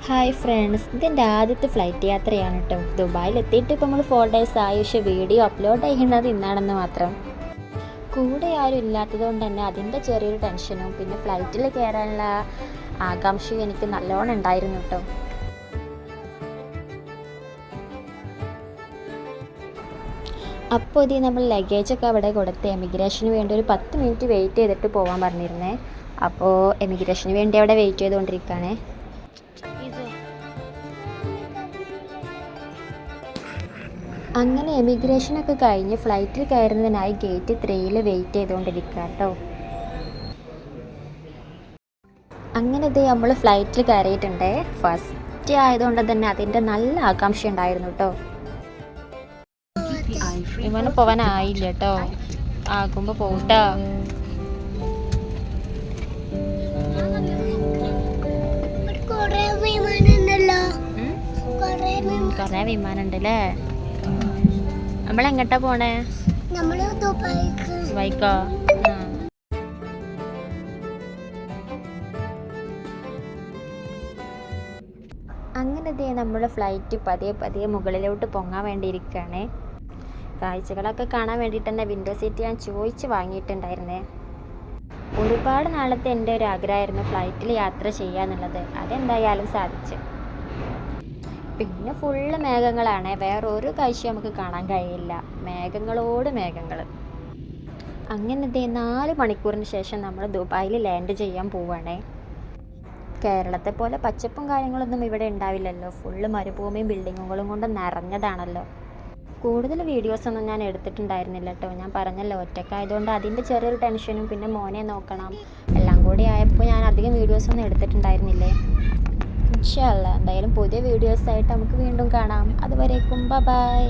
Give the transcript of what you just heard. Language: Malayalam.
ഹായ് ഫ്രണ്ട്സ്, ഇതെൻ്റെ ആദ്യത്തെ ഫ്ലൈറ്റ് യാത്രയാണ് കേട്ടോ. ദുബായിലെത്തിയിട്ട് ഇപ്പോൾ നമ്മൾ 4 ഡേയ്സ് ആയി. പക്ഷേ വീഡിയോ അപ്ലോഡ് ചെയ്യുന്നത് ഇന്നാണെന്ന് മാത്രം. കൂടെ ആരും ഇല്ലാത്തത് കൊണ്ട് തന്നെ അതിൻ്റെ ചെറിയൊരു ടെൻഷനും പിന്നെ ഫ്ലൈറ്റിൽ കയറാനുള്ള ആകാംക്ഷയും എനിക്ക് നല്ലോണം ഉണ്ടായിരുന്നു കേട്ടോ. അപ്പോൾ ഇത് നമ്മൾ ലഗേജൊക്കെ അവിടെ കൊടുത്ത് എമിഗ്രേഷന് വേണ്ടി ഒരു 10 മിനിറ്റ് വെയിറ്റ് ചെയ്തിട്ട് പോകാൻ പറഞ്ഞിരുന്നേ. അപ്പോൾ എമിഗ്രേഷന് വേണ്ടി അവിടെ വെയിറ്റ് ചെയ്തുകൊണ്ടിരിക്കുകയാണേ. അങ്ങനെ എമിഗ്രേഷനൊക്കെ കഴിഞ്ഞ് ഫ്ലൈറ്റിൽ കയറുന്നതിനായി ഗേറ്റ് 3 വെയിറ്റ് ചെയ്തുകൊണ്ടിരിക്കുക കേട്ടോ. അങ്ങനെ ഇത് നമ്മൾ ഫ്ലൈറ്റിൽ കയറിയിട്ടുണ്ട്. ഫസ്റ്റ് ആയതുകൊണ്ട് തന്നെ അതിൻ്റെ നല്ല ആകാംക്ഷ ഉണ്ടായിരുന്നു കേട്ടോ. വിമാനം പോകാനായില്ല കേട്ടോ, ആകുമ്പോൾ പോകട്ടോ. കുറേ വിമാനം ഉണ്ടല്ലേ. നമ്മളെങ്ങോട്ടാ പോണേ? ദുബായിക്കോ? അങ്ങനെ ദേ നമ്മുടെ ഫ്ലൈറ്റ് പതിയെ മുകളിലോട്ട് പൊങ്ങാൻ വേണ്ടിയിരിക്കുകയാണ്. കാഴ്ചകളൊക്കെ കാണാൻ വേണ്ടിയിട്ട് തന്നെ വിൻഡോ സീറ്റ് ഞാൻ ചോദിച്ച് വാങ്ങിയിട്ടുണ്ടായിരുന്നേ. ഒരുപാട് നാളത്തെ എൻ്റെ ഒരു ആഗ്രഹമായിരുന്നു ഫ്ലൈറ്റിൽ യാത്ര ചെയ്യുക എന്നുള്ളത്. അതെന്തായാലും സാധിച്ചു. പിന്നെ ഫുള്ള് മേഘങ്ങളാണ്, വേറെ ഒരു കാഴ്ച നമുക്ക് കാണാൻ കഴിയില്ല. മേഘങ്ങളോട് മേഘങ്ങൾ. അങ്ങനെ 4 മണിക്കൂറിന് ശേഷം നമ്മൾ ദുബായിൽ ലാൻഡ് ചെയ്യാൻ പോവുകയാണേ. കേരളത്തെ പോലെ പച്ചപ്പും കാര്യങ്ങളൊന്നും ഇവിടെ ഉണ്ടാവില്ലല്ലോ. ഫുള്ള് മരുഭൂമിയും ബിൽഡിങ്ങുകളും കൊണ്ട് നിറഞ്ഞതാണല്ലോ. കൂടുതൽ വീഡിയോസൊന്നും ഞാൻ എടുത്തിട്ടുണ്ടായിരുന്നില്ല കേട്ടോ. ഞാൻ പറഞ്ഞല്ലോ, ഒറ്റക്കായതുകൊണ്ട് അതിൻ്റെ ചെറിയൊരു ടെൻഷനും പിന്നെ മോനെ നോക്കണം എല്ലാം കൂടി ആയപ്പോൾ ഞാൻ അധികം വീഡിയോസൊന്നും എടുത്തിട്ടുണ്ടായിരുന്നില്ലേ. ഇൻഷാ അല്ലാഹ് എന്തായാലും പുതിയ വീഡിയോസായിട്ട് നമുക്ക് വീണ്ടും കാണാം. അതുവരേക്കും ബൈ.